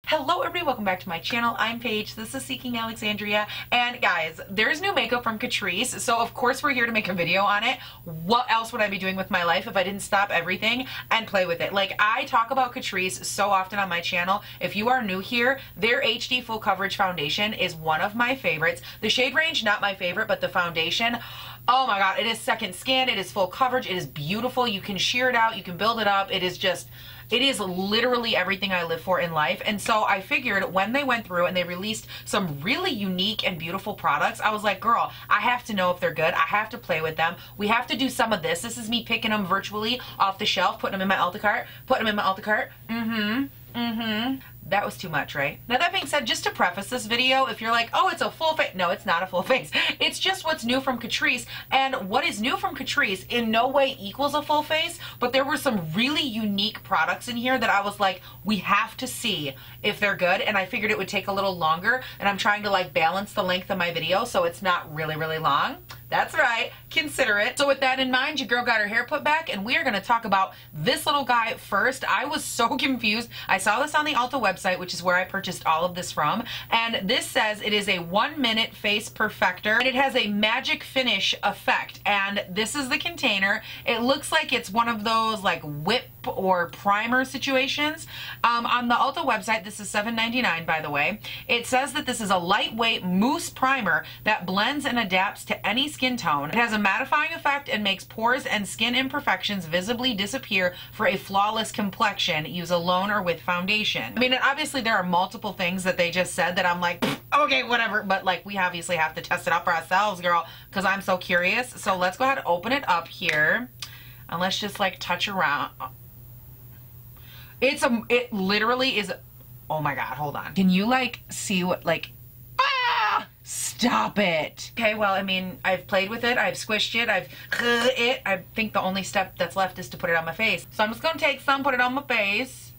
Hello everybody, welcome back to my channel. I'm Paige, this is Seeking Alexandria, and guys, there's new makeup from Catrice, so of course we're here to make a video on it. What else would I be doing with my life if I didn't stop everything and play with it? Like, I talk about Catrice so often on my channel. If you are new here, their HD Full Coverage Foundation is one of my favorites. The shade range, not my favorite, but the foundation, oh my god, it is second skin, it is full coverage, it is beautiful. You can sheer it out, you can build it up, it is literally everything I live for in life. And so I figured when they went through and they released some really unique and beautiful products, I was like, girl, I have to know if they're good. I have to play with them. We have to do some of this. This is me picking them virtually off the shelf, putting them in my Ulta cart, putting them in my Ulta cart. That was too much, right? Now that being said, just to preface this video, if you're like, oh, it's a full face. No, it's not a full face. It's just what's new from Catrice. And what is new from Catrice in no way equals a full face, but there were some really unique products in here that I was like, we have to see if they're good. And I figured it would take a little longer, and I'm trying to like balance the length of my video so it's not really, really long. That's right, consider it. So with that in mind, your girl got her hair put back, and we are gonna talk about this little guy first. I was so confused. I saw this on the Ulta website, which is where I purchased all of this from, and this says it is a 1-minute face perfector, and it has a magic finish effect, and this is the container. It looks like it's one of those like whip or primer situations. On the Ulta website, this is $7.99 by the way. It says that this is a lightweight mousse primer that blends and adapts to any skin tone. It has a mattifying effect and makes pores and skin imperfections visibly disappear for a flawless complexion. Use alone or with foundation. I mean, obviously there are multiple things that they just said that I'm like, okay, whatever, but like we obviously have to test it out for ourselves, girl, because I'm so curious. So let's go ahead and open it up here, and let's just like touch around. It literally is, oh my god, hold on. Can you like see what, like, stop it. Okay, well, I mean, I've played with it, I've squished it, I think the only step that's left is to put it on my face. So I'm just gonna take some, put it on my face.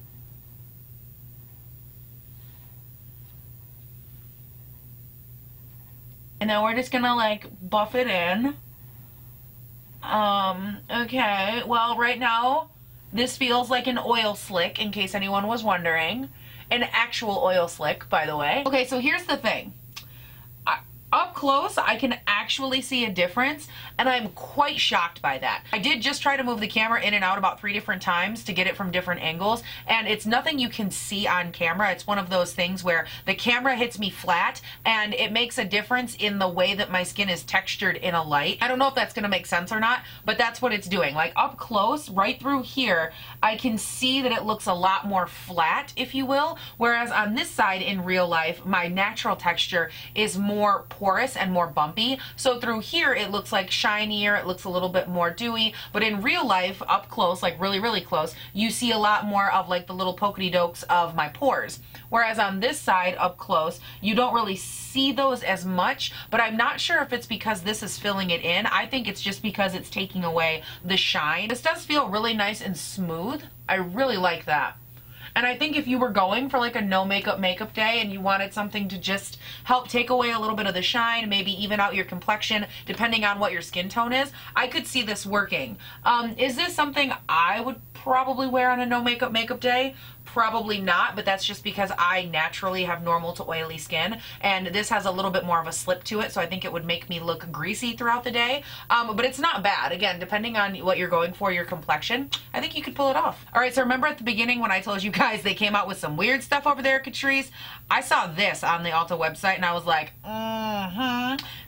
And then we're just gonna like buff it in. Okay, well, right now, this feels like an oil slick, in case anyone was wondering. An actual oil slick, by the way. Okay, so here's the thing. Up close, I can actually see a difference, and I'm quite shocked by that. I did just try to move the camera in and out about 3 different times to get it from different angles, and it's nothing you can see on camera. It's one of those things where the camera hits me flat, and it makes a difference in the way that my skin is textured in a light. I don't know if that's gonna make sense or not, but that's what it's doing. Like up close, right through here, I can see that it looks a lot more flat, if you will, whereas on this side in real life, my natural texture is more porous and more bumpy. So through here it looks like shinier, it looks a little bit more dewy, but in real life, up close, like really, really close, you see a lot more of like the little polka dokes of my pores. Whereas on this side, up close, you don't really see those as much, but I'm not sure if it's because this is filling it in. I think it's just because it's taking away the shine. This does feel really nice and smooth. I really like that. And I think if you were going for like a no makeup day and you wanted something to just help take away a little bit of the shine, maybe even out your complexion, depending on what your skin tone is, I could see this working. Is this something I would probably wear on a no makeup day? Probably not, but that's just because I naturally have normal to oily skin, and this has a little bit more of a slip to it, so I think it would make me look greasy throughout the day. But it's not bad. Again, depending on what you're going for, your complexion, I think you could pull it off. All right, so remember at the beginning when I told you guys they came out with some weird stuff over there at Catrice? I saw this on the Ulta website, and I was like,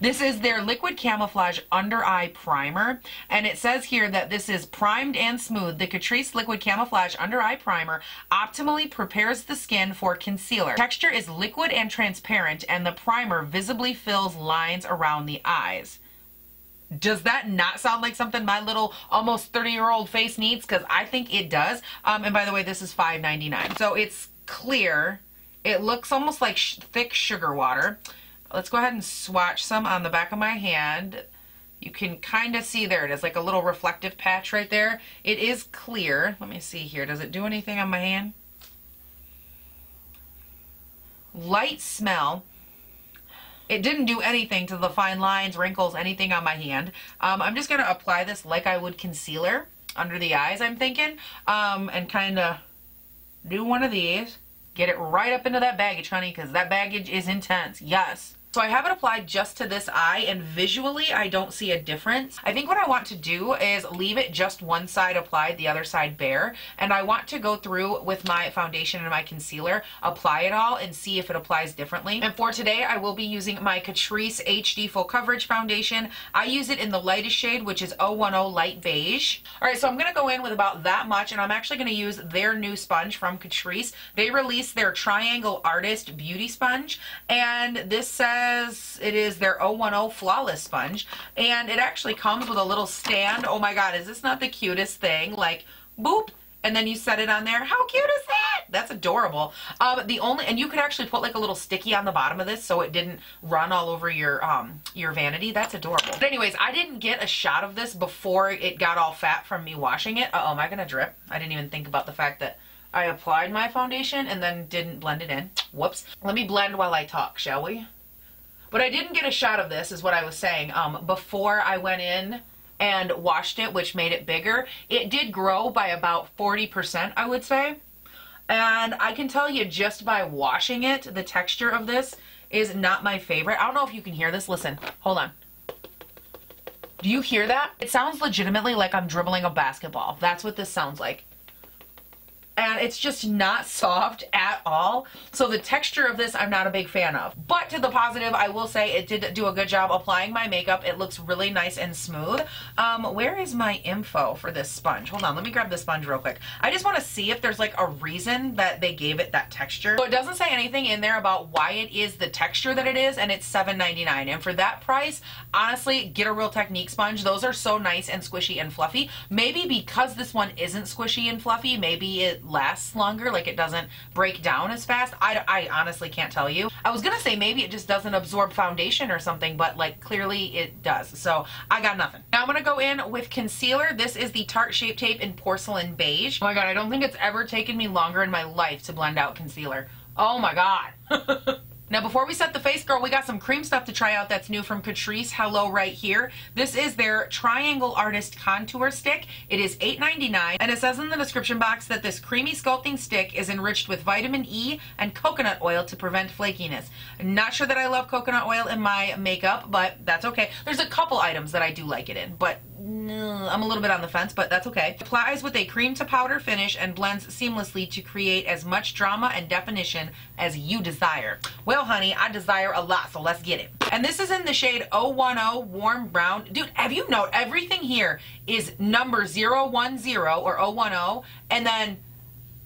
This is their Liquid Camouflage Under Eye Primer, and it says here that this is primed and smooth. The Catrice Liquid Camouflage Under Eye Primer optimally prepares the skin for concealer. Texture is liquid and transparent, and the primer visibly fills lines around the eyes. Does that not sound like something my little almost 30-year-old face needs? Because I think it does. And by the way, this is $5.99. So it's clear. It looks almost like thick sugar water. Let's go ahead and swatch some on the back of my hand. You can kind of see, there it is, like a little reflective patch right there. It is clear. Let me see here. Does it do anything on my hand? Light smell. It didn't do anything to the fine lines, wrinkles, anything on my hand. I'm just going to apply this like I would concealer under the eyes, I'm thinking, and kind of do one of these. Get it right up into that baggage, honey, because that baggage is intense. Yes. So I have it applied just to this eye, and visually I don't see a difference. I think what I want to do is leave it just one side applied, the other side bare, and I want to go through with my foundation and my concealer, apply it all, and see if it applies differently. And for today, I will be using my Catrice HD Full Coverage Foundation. I use it in the lightest shade, which is 010 Light Beige. All right, so I'm gonna go in with about that much, and I'm actually gonna use their new sponge from Catrice. They released their Triangle Artist Beauty Sponge, and this says it is their 010 Flawless Sponge, and it actually comes with a little stand. Oh my god, is this not the cutest thing? Like, boop, and then you set it on there. How cute is that? That's adorable. And you could actually put like a little sticky on the bottom of this so it didn't run all over your vanity. That's adorable. But anyways, I didn't get a shot of this before it got all fat from me washing it. Uh-oh, am I gonna drip? I didn't even think about the fact that I applied my foundation and then didn't blend it in. Whoops. Let me blend while I talk, shall we? But I didn't get a shot of this, is what I was saying. Before I went in and washed it, which made it bigger, it did grow by about 40%, I would say. And I can tell you just by washing it, the texture of this is not my favorite. I don't know if you can hear this. Listen, hold on. Do you hear that? It sounds legitimately like I'm dribbling a basketball. That's what this sounds like. And it's just not soft at all. So the texture of this I'm not a big fan of. But to the positive, I will say it did do a good job applying my makeup. It looks really nice and smooth. Where is my info for this sponge? Hold on, let me grab the sponge real quick. I just want to see if there's like a reason that they gave it that texture. So it doesn't say anything in there about why it is the texture that it is, and it's $7.99. And for that price, honestly, get a Real Technique sponge. Those are so nice and squishy and fluffy. Maybe because this one isn't squishy and fluffy, maybe it lasts longer, like it doesn't break down as fast. I honestly can't tell you. I was gonna say maybe it just doesn't absorb foundation or something, but like clearly it does. So I got nothing. Now I'm gonna go in with concealer. This is the Tarte Shape Tape in Porcelain Beige. Oh my god, I don't think it's ever taken me longer in my life to blend out concealer. Oh my god. Now before we set the face, girl, we got some cream stuff to try out that's new from Catrice. Hello right here. This is their Triangle Artist Contour Stick. It is $8.99, and it says in the description box that this creamy sculpting stick is enriched with vitamin E and coconut oil to prevent flakiness. I'm not sure that I love coconut oil in my makeup, but that's okay. There's a couple items that I do like it in, but I'm a little bit on the fence, but that's okay. Applies with a cream to powder finish and blends seamlessly to create as much drama and definition as you desire. Well, honey, I desire a lot, so let's get it. And this is in the shade 010 Warm Brown. Dude, have you noticed everything here is number 010 or 010 and then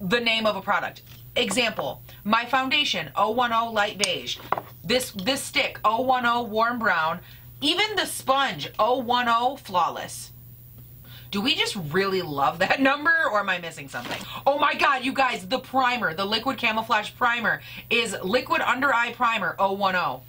the name of a product. Example, my foundation, 010 Light Beige. This stick, 010 Warm Brown. Even the sponge, 010 Flawless. Do we just really love that number, or am I missing something? Oh my god, you guys, the primer, the Liquid Camouflage Primer is Liquid Under Eye Primer 010.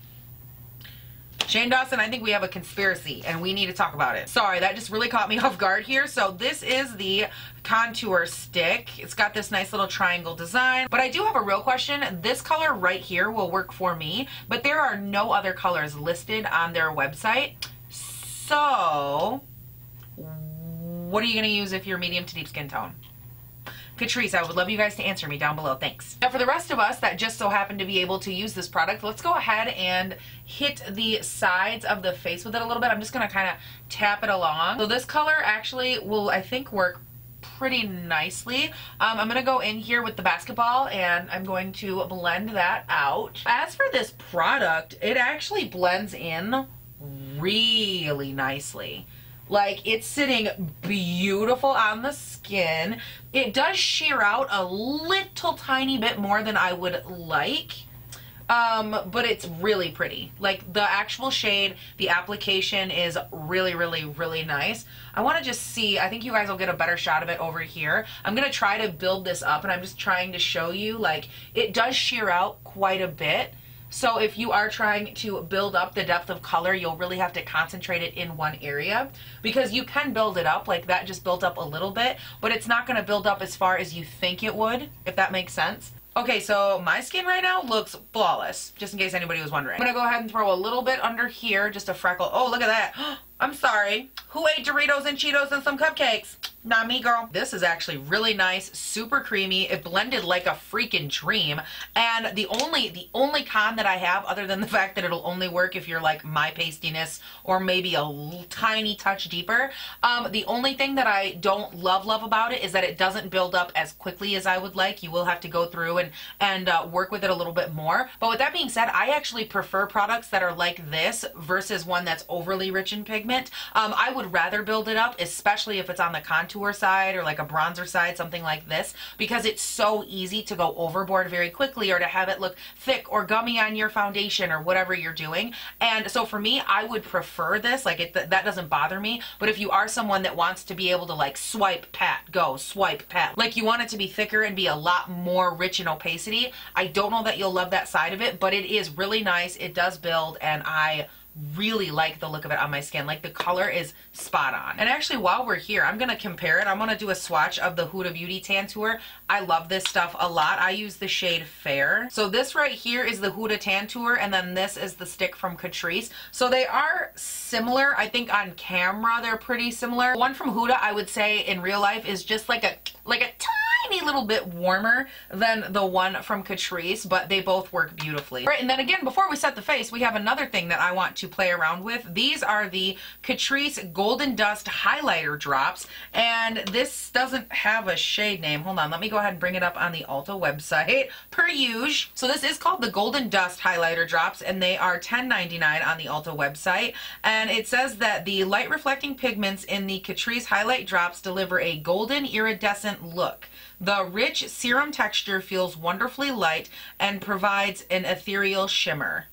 Shane Dawson, I think we have a conspiracy and we need to talk about it. Sorry, that just really caught me off guard here. So this is the contour stick. It's got this nice little triangle design. But I do have a real question. This color right here will work for me, but there are no other colors listed on their website. So what are you gonna use if you're medium to deep skin tone? Catrice, I would love you guys to answer me down below. Thanks. Now for the rest of us that just so happen to be able to use this product, let's go ahead and hit the sides of the face with it a little bit. I'm just gonna kind of tap it along. So this color actually will, I think, work pretty nicely. I'm gonna go in here with the basketball and I'm going to blend that out. As for this product, it actually blends in really nicely. Like, it's sitting beautiful on the skin. It does sheer out a little tiny bit more than I would like, but it's really pretty. Like, the actual shade, the application is really, really, really nice. I want to just see, I think you guys will get a better shot of it over here. I'm going to try to build this up, and I'm just trying to show you, like, it does sheer out quite a bit. So if you are trying to build up the depth of color, you'll really have to concentrate it in one area, because you can build it up, like that just built up a little bit, but it's not going to build up as far as you think it would, if that makes sense. Okay, so my skin right now looks flawless, just in case anybody was wondering. I'm going to go ahead and throw a little bit under here, just a freckle. Oh, look at that. I'm sorry. Who ate Doritos and Cheetos and some cupcakes? Not me, girl. This is actually really nice, super creamy. It blended like a freaking dream. And the only con that I have, other than the fact that it'll only work if you're like my pastiness or maybe a tiny touch deeper, the only thing that I don't love about it is that it doesn't build up as quickly as I would like. You will have to go through and work with it a little bit more. But with that being said, I actually prefer products that are like this versus one that's overly rich in pigment. I would rather build it up, especially if it's on the contour side or like a bronzer side, something like this, because it's so easy to go overboard very quickly or to have it look thick or gummy on your foundation or whatever you're doing. And so for me, I would prefer this. Like that doesn't bother me. But if you are someone that wants to be able to like swipe, pat, go, swipe, pat, like you want it to be thicker and be a lot more rich in opacity, I don't know that you'll love that side of it, but it is really nice. It does build, and I really like the look of it on my skin. Like the color is spot on. And actually, while we're here, I'm going to compare it. I'm going to do a swatch of the Huda Beauty Tantor. I love this stuff a lot. I use the shade Fair. So this right here is the Huda Tantor, and then this is the stick from Catrice. So they are similar. I think on camera they're pretty similar. The one from Huda, I would say in real life, is just like a tiny little bit warmer than the one from Catrice, but they both work beautifully. Right, and then again, before we set the face, we have another thing that I want to play around with. These are the Catrice Golden Dust Highlighter Drops, and this doesn't have a shade name. Hold on, let me go ahead and bring it up on the Ulta website, per usual. So this is called the Golden Dust Highlighter Drops, and they are $10.99 on the Ulta website, and it says that the light reflecting pigments in the Catrice Highlight Drops deliver a golden iridescent look. The rich serum texture feels wonderfully light and provides an ethereal shimmer.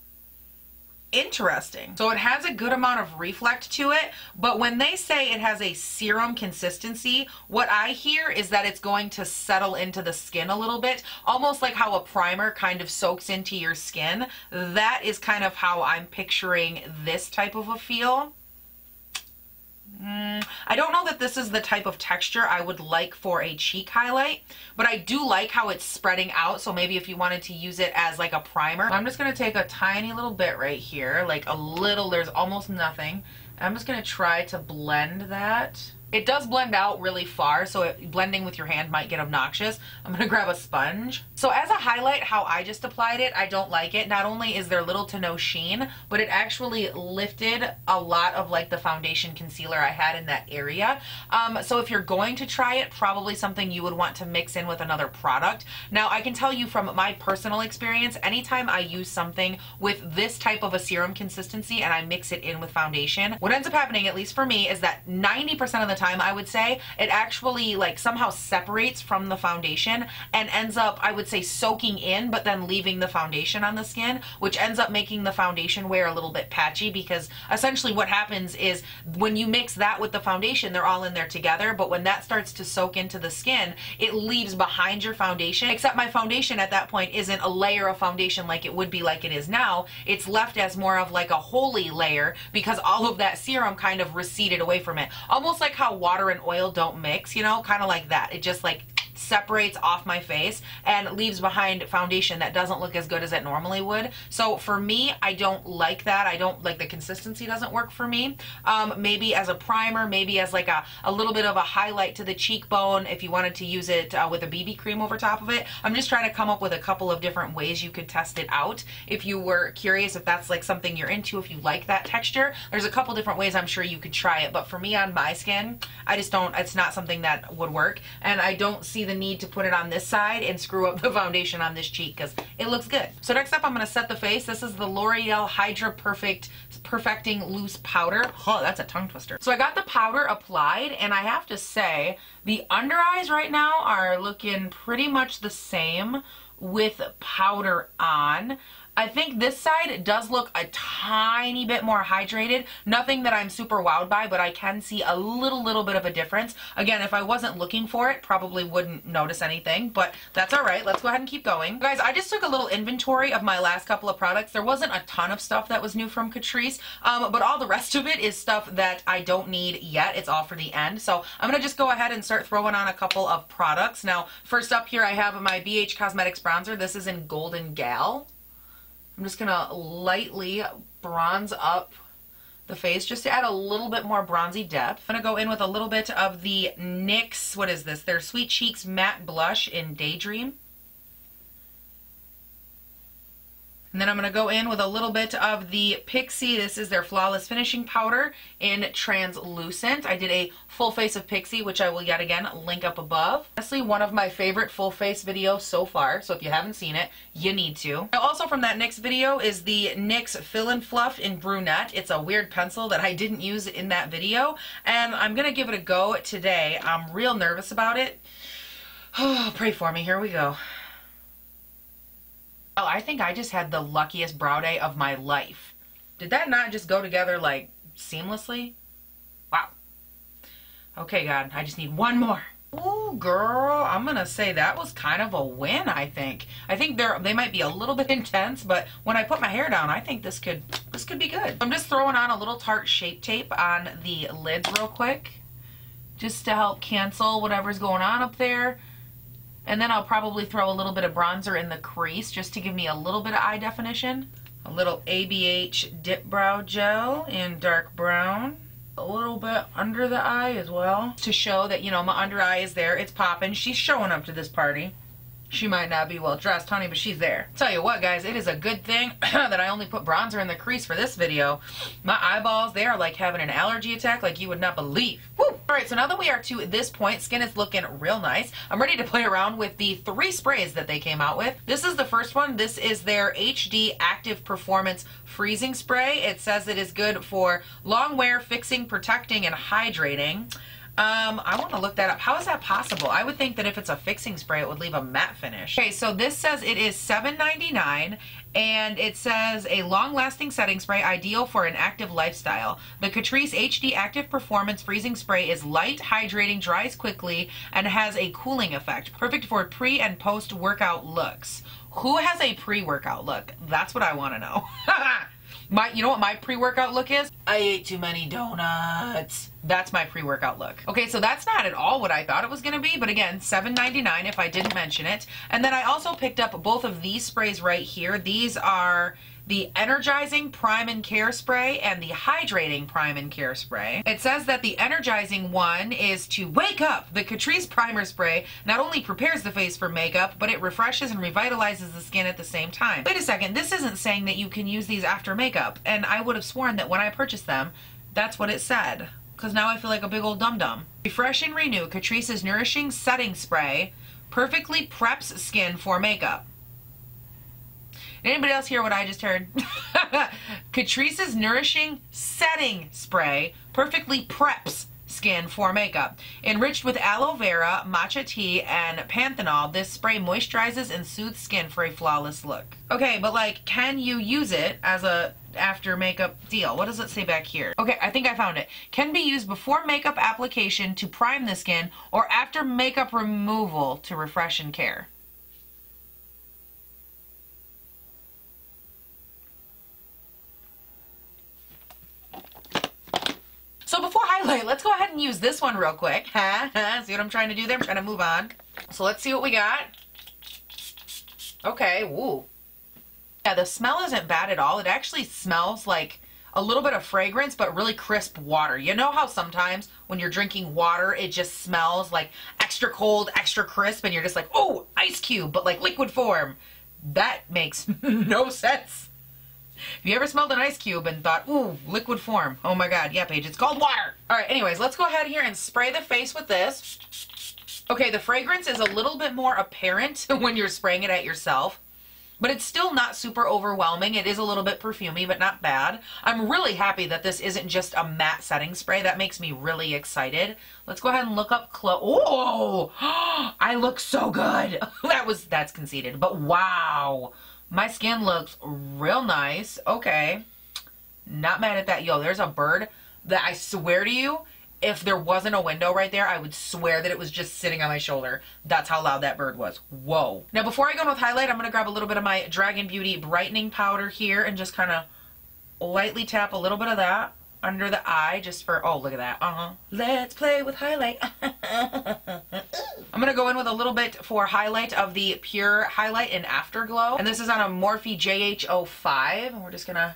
Interesting. So it has a good amount of reflect to it, but when they say it has a serum consistency, what I hear is that it's going to settle into the skin a little bit, almost like how a primer kind of soaks into your skin. That is kind of how I'm picturing this type of a feel. I don't know that this is the type of texture I would like for a cheek highlight, but I do like how it's spreading out. So maybe if you wanted to use it as like a primer, I'm just going to take a tiny little bit right here, like a little, there's almost nothing. I'm just going to try to blend that. It does blend out really far, so blending with your hand might get obnoxious. I'm going to grab a sponge. So as a highlight, how I just applied it, I don't like it. Not only is there little to no sheen, but it actually lifted a lot of like the foundation concealer I had in that area. So if you're going to try it, probably something you would want to mix in with another product. Now, I can tell you from my personal experience, anytime I use something with this type of a serum consistency and I mix it in with foundation, what ends up happening, at least for me, is that 90% of the time, I would say, it actually like somehow separates from the foundation and ends up, I would say, soaking in, but then leaving the foundation on the skin, which ends up making the foundation wear a little bit patchy, because essentially what happens is when you mix that with the foundation, they're all in there together, but when that starts to soak into the skin, it leaves behind your foundation, except my foundation at that point isn't a layer of foundation like it would be like it is now. It's left as more of like a holy layer because all of that serum kind of receded away from it. Almost like how water and oil don't mix, you know, kind of like that. It just like separates off my face and leaves behind foundation that doesn't look as good as it normally would. So for me, I don't like that. I don't like, the consistency doesn't work for me. Maybe as a primer, maybe as like a little bit of a highlight to the cheekbone if you wanted to use it with a BB cream over top of it. I'm just trying to come up with a couple of different ways you could test it out. If you were curious if that's like something you're into, if you like that texture, there's a couple different ways I'm sure you could try it. But for me on my skin, I just don't, it's not something that would work. And I don't see the need to put it on this side and screw up the foundation on this cheek because it looks good. So next up, I'm going to set the face. This is the L'Oreal Hydra Perfecting Loose Powder. Oh, that's a tongue twister. So I got the powder applied, and I have to say the under eyes right now are looking pretty much the same with powder on. I think this side does look a tiny bit more hydrated. Nothing that I'm super wowed by, but I can see a little bit of a difference. Again, if I wasn't looking for it, probably wouldn't notice anything, but that's all right. Let's go ahead and keep going. Guys, I just took a little inventory of my last couple of products. There wasn't a ton of stuff that was new from Catrice, but all the rest of it is stuff that I don't need yet. It's all for the end. So I'm going to just go ahead and start throwing on a couple of products. Now, first up here, I have my BH Cosmetics bronzer. This is in Golden Gal. I'm just going to lightly bronze up the face just to add a little bit more bronzy depth. I'm going to go in with a little bit of the NYX, what is this? Their Sweet Cheeks Matte Blush in Daydream. And then I'm going to go in with a little bit of the Pixi. This is their Flawless Finishing Powder in Translucent. I did a full face of Pixi, which I will yet again link up above. Honestly, one of my favorite full face videos so far. So if you haven't seen it, you need to. Now, also from that NYX video is the NYX Fill and Fluff in Brunette. It's a weird pencil that I didn't use in that video. And I'm going to give it a go today. I'm real nervous about it. Oh, pray for me. Here we go. Oh, I think I just had the luckiest brow day of my life. Did that not just go together like seamlessly? Wow. Okay, God, I just need one more. Ooh, girl, I'm gonna say that was kind of a win, I think. I think they might be a little bit intense, but when I put my hair down, I think this could be good. I'm just throwing on a little Tarte Shape Tape on the lids real quick, just to help cancel whatever's going on up there. And then I'll probably throw a little bit of bronzer in the crease just to give me a little bit of eye definition. A little ABH Dip Brow Gel in dark brown. A little bit under the eye as well to show that, you know, my under eye is there. It's popping. She's showing up to this party. She might not be well dressed, honey, but she's there. Tell you what, guys, it is a good thing that I only put bronzer in the crease for this video. My eyeballs, they are like having an allergy attack like you would not believe. Woo! All right, so now that we are to this point, skin is looking real nice. I'm ready to play around with the 3 sprays that they came out with. This is the first one. This is their HD Active Performance Freezing Spray. It says it is good for long wear, fixing, protecting, and hydrating. I want to look that up. How is that possible? I would think that if it's a fixing spray, it would leave a matte finish. Okay, so this says it is $7.99, and it says a long-lasting setting spray ideal for an active lifestyle. The Catrice HD Active Performance Freezing Spray is light, hydrating, dries quickly, and has a cooling effect. Perfect for pre- and post-workout looks. Who has a pre-workout look? That's what I want to know. You know what my pre-workout look is? I ate too many donuts. That's my pre-workout look. Okay, so that's not at all what I thought it was going to be, but again, $7.99 if I didn't mention it. And then I also picked up both of these sprays right here. These are the Energizing Prime and Care Spray and the Hydrating Prime and Care Spray. It says that the Energizing one is to wake up. The Catrice Primer Spray not only prepares the face for makeup, but it refreshes and revitalizes the skin at the same time. Wait a second, this isn't saying that you can use these after makeup, and I would have sworn that when I purchased them, that's what it said. Because now I feel like a big old dum-dum. Refresh and Renew Catrice's Nourishing Setting Spray perfectly preps skin for makeup. Anybody else hear what I just heard? Catrice's Nourishing Setting Spray perfectly preps skin for makeup. Enriched with aloe vera, matcha tea, and panthenol, this spray moisturizes and soothes skin for a flawless look. Okay, but like, can you use it as a after makeup deal? What does it say back here? Okay, I think I found it. Can be used before makeup application to prime the skin or after makeup removal to refresh and care. So before highlight, let's go ahead and use this one real quick. See what I'm trying to do there? I'm trying to move on. So let's see what we got. Okay, woo. Yeah, the smell isn't bad at all. It actually smells like a little bit of fragrance, but really crisp water. You know how sometimes when you're drinking water, it just smells like extra cold, extra crisp, and you're just like, oh, ice cube, but like liquid form. That makes no sense. Have you ever smelled an ice cube and thought, ooh, liquid form? Oh my God, yeah, Paige, it's called water. All right, anyways, let's go ahead here and spray the face with this. Okay, the fragrance is a little bit more apparent when you're spraying it at yourself, but it's still not super overwhelming. It is a little bit perfumey, but not bad. I'm really happy that this isn't just a matte setting spray. That makes me really excited. Let's go ahead and look up close. Oh, I look so good. That's conceited, but wow. My skin looks real nice. Okay. Not mad at that. Yo, there's a bird that I swear to you, if there wasn't a window right there, I would swear that it was just sitting on my shoulder. That's how loud that bird was. Whoa. Now, before I go in with highlight, I'm going to grab a little bit of my Dragun Beauty brightening powder here and just kind of lightly tap a little bit of that under the eye just for, oh, look at that. Let's play with highlight. I'm going to go in with a little bit for highlight of the Pur Highlight in Afterglow. And this is on a Morphe JH05. And we're just going to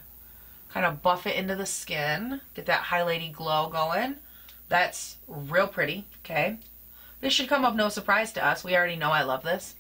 kind of buff it into the skin. Get that highlighty glow going. That's real pretty, okay? This should come of no surprise to us. We already know I love this.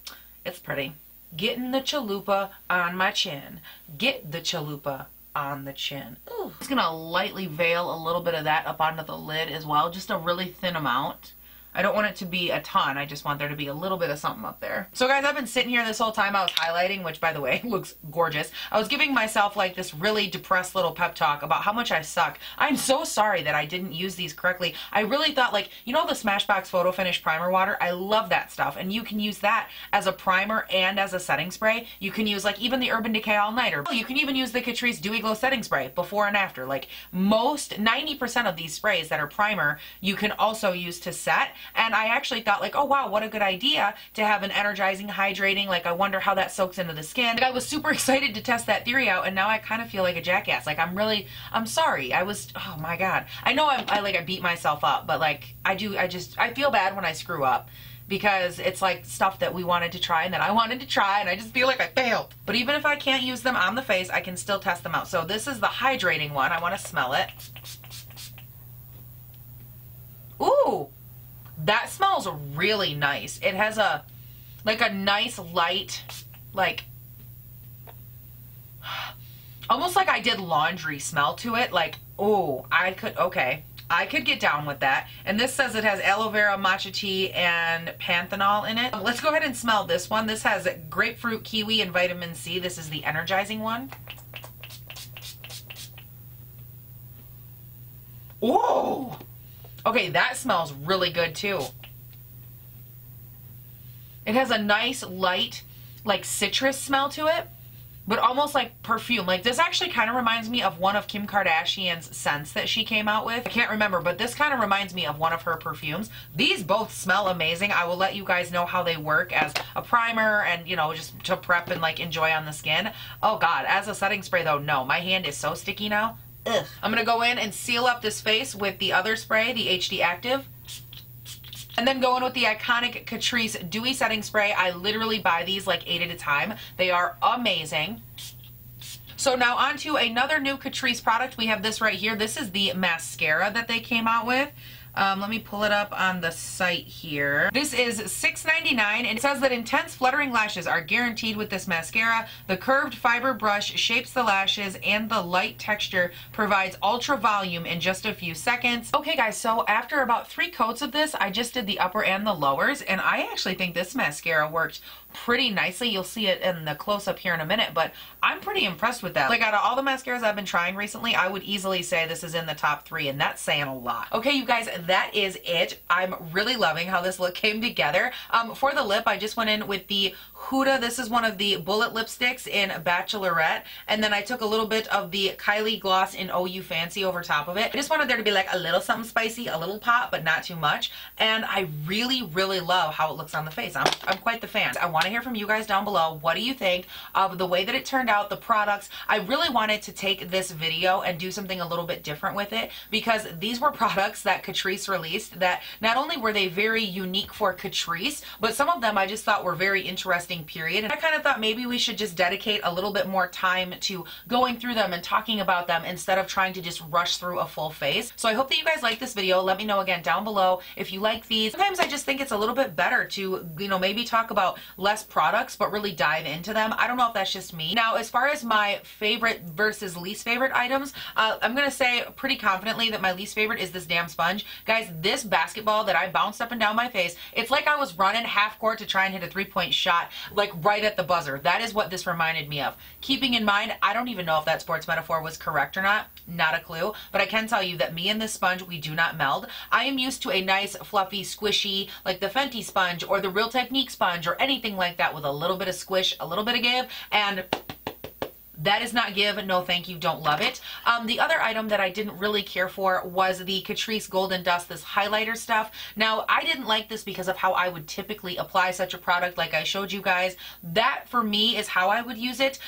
It's pretty. Getting the chalupa on my chin. Get the chalupa on the chin. Ooh. Just gonna lightly veil a little bit of that up onto the lid as well. Just a really thin amount. I don't want it to be a ton. I just want there to be a little bit of something up there. So guys, I've been sitting here this whole time I was highlighting, which by the way, looks gorgeous. I was giving myself like this really depressed little pep talk about how much I suck. I'm so sorry that I didn't use these correctly. I really thought, like, you know the Smashbox Photo Finish Primer Water? I love that stuff. And you can use that as a primer and as a setting spray. You can use like even the Urban Decay All Nighter. You can even use the Catrice Dewy Glow Setting Spray before and after. Like most 90% of these sprays that are primer, you can also use to set. And I actually thought like, oh wow, what a good idea to have an energizing, hydrating, like I wonder how that soaks into the skin. Like, I was super excited to test that theory out, and now I kind of feel like a jackass. Like I'm sorry. Oh my God. I know I beat myself up, but like I feel bad when I screw up, because it's like stuff that we wanted to try and that I wanted to try, and I just feel like I failed. But even if I can't use them on the face, I can still test them out. So this is the hydrating one. I want to smell it. Ooh. That smells really nice. It has a nice light, like almost like I did laundry smell to it. Like, oh, I could get down with that. And this says it has aloe vera, matcha tea, and panthenol in it. Let's go ahead and smell this one. This has grapefruit, kiwi, and vitamin C. This is the energizing one. Ooh. Okay, that smells really good too. It has a nice light, like citrus smell to it, but almost like perfume. Like this actually kind of reminds me of one of Kim Kardashian's scents that she came out with. I can't remember, but this kind of reminds me of one of her perfumes. These both smell amazing. I will let you guys know how they work as a primer and, you know, just to prep and like enjoy on the skin. Oh God, as a setting spray though, no, my hand is so sticky now. Ugh. I'm going to go in and seal up this face with the other spray, the HD Active. And then go in with the iconic Catrice Dewy Setting Spray. I literally buy these like 8 at a time. They are amazing. So now on to another new Catrice product. We have this right here. This is the mascara that they came out with. Let me pull it up on the site here. This is $6.99, and it says that intense fluttering lashes are guaranteed with this mascara. The curved fiber brush shapes the lashes, and the light texture provides ultra volume in just a few seconds. Okay guys, so after about 3 coats of this, I just did the upper and the lowers, and I actually think this mascara worked pretty nicely. You'll see it in the close-up here in a minute, but I'm pretty impressed with that. Like out of all the mascaras I've been trying recently, I would easily say this is in the top 3, and that's saying a lot. Okay, you guys, that is it. I'm really loving how this look came together. For the lip, I just went in with the Huda. This is one of the Bullett lipsticks in Bachelorette, and then I took a little bit of the Kylie gloss in OU Fancy over top of it. I just wanted there to be like a little something spicy, a little pop, but not too much, and I really, really love how it looks on the face. I'm quite the fan. I want to hear from you guys down below. What do you think of the way that it turned out, the products? I really wanted to take this video and do something a little bit different with it, because these were products that Catrice released that not only were they very unique for Catrice, but some of them I just thought were very interesting, period. And I kind of thought maybe we should just dedicate a little bit more time to going through them and talking about them instead of trying to just rush through a full face. So I hope that you guys like this video. Let me know again down below if you like these. Sometimes I just think it's a little bit better to, you know, maybe talk about less products but really dive into them. I don't know if that's just me. Now, as far as my favorite versus least favorite items, I'm gonna say pretty confidently that my least favorite is this damn sponge. Guys, this basketball that I bounced up and down my face, it's like I was running half court to try and hit a 3-point shot, like right at the buzzer. That is what this reminded me of. Keeping in mind, I don't even know if that sports metaphor was correct or not. Not a clue. But I can tell you that me and this sponge, we do not meld. I am used to a nice, fluffy, squishy, like the Fenty sponge or the Real Technique sponge or anything like that with a little bit of squish, a little bit of give, and that is not give. No thank you. Don't love it. The other item that I didn't really care for was the Catrice Golden Dust, this highlighter stuff. Now, I didn't like this because of how I would typically apply such a product like I showed you guys. That, for me, is how I would use it.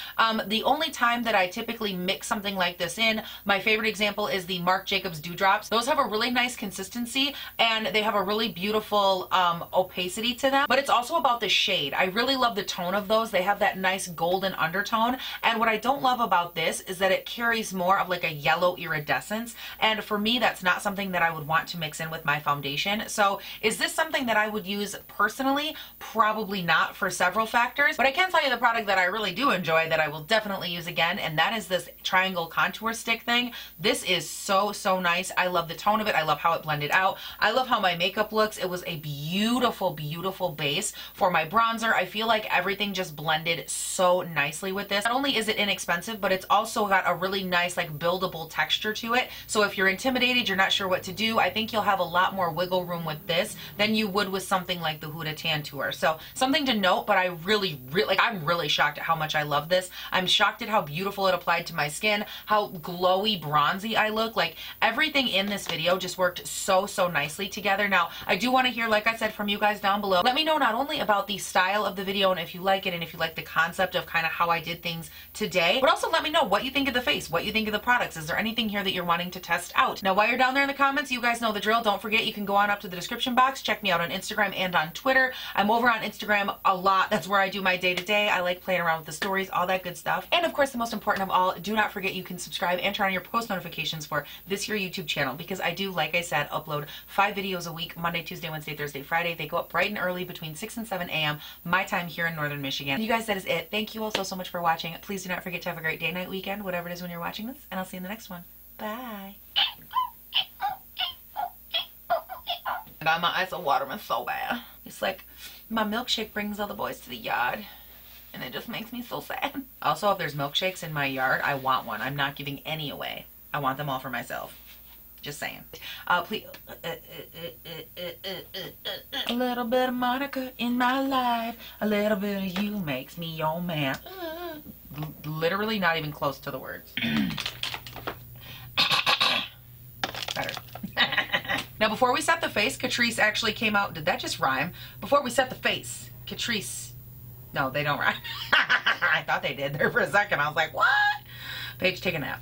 The only time that I typically mix something like this in, my favorite example is the Marc Jacobs Dewdrops. Those have a really nice consistency, and they have a really beautiful opacity to them, but it's also about the shade. I really love the tone of those. They have that nice golden undertone, and what I don't love about this is that it carries more of like a yellow iridescence. And for me, that's not something that I would want to mix in with my foundation. So is this something that I would use personally? Probably not, for several factors. But I can tell you the product that I really do enjoy that I will definitely use again, and that is this triangle contour stick thing. This is so, so nice. I love the tone of it. I love how it blended out. I love how my makeup looks. It was a beautiful, beautiful base for my bronzer. I feel like everything just blended so nicely with this. Not only is it inexpensive, but it's also got a really nice like buildable texture to it. So if you're intimidated, you're not sure what to do, I think you'll have a lot more wiggle room with this than you would with something like the Huda Tantor. So something to note, but I really, I'm really shocked at how much I love this. I'm shocked at how beautiful it applied to my skin, how glowy, bronzy I look. Like everything in this video just worked so, so nicely together. Now, I do want to hear, like I said, from you guys down below. Let me know not only about the style of the video and if you like it and if you like the concept of kind of how I did things today, but also let me know what you think of the face, what you think of the products. Is there anything here that you're wanting to test out? Now, while you're down there in the comments, you guys know the drill. Don't forget, you can go on up to the description box, check me out on Instagram and on Twitter. I'm over on Instagram a lot. That's where I do my day-to-day. I like playing around with the stories, all that good stuff. And of course, the most important of all, do not forget you can subscribe and turn on your post notifications for this here YouTube channel, because I do, like I said, upload 5 videos a week, Monday, Tuesday, Wednesday, Thursday, Friday. They go up bright and early between 6 and 7 a.m. my time here in Northern Michigan. You guys, that is it. Thank you all so, so much for watching. Please do not forget to have a great day, night, weekend, whatever it is when you're watching this, and I'll see you in the next one. Bye. I got my eyes on waterman so bad. It's like my milkshake brings all the boys to the yard, and it just makes me so sad. Also, if there's milkshakes in my yard, I want one. I'm not giving any away. I want them all for myself. Just saying. Please. A little bit of Monica in my life. A little bit of you makes me your man. Literally not even close to the words. Better. Now, before we set the face, Catrice actually came out. Did that just rhyme? Before we set the face, Catrice. No, they don't rhyme. I thought they did there for a second. I was like, what? Paige, take a nap.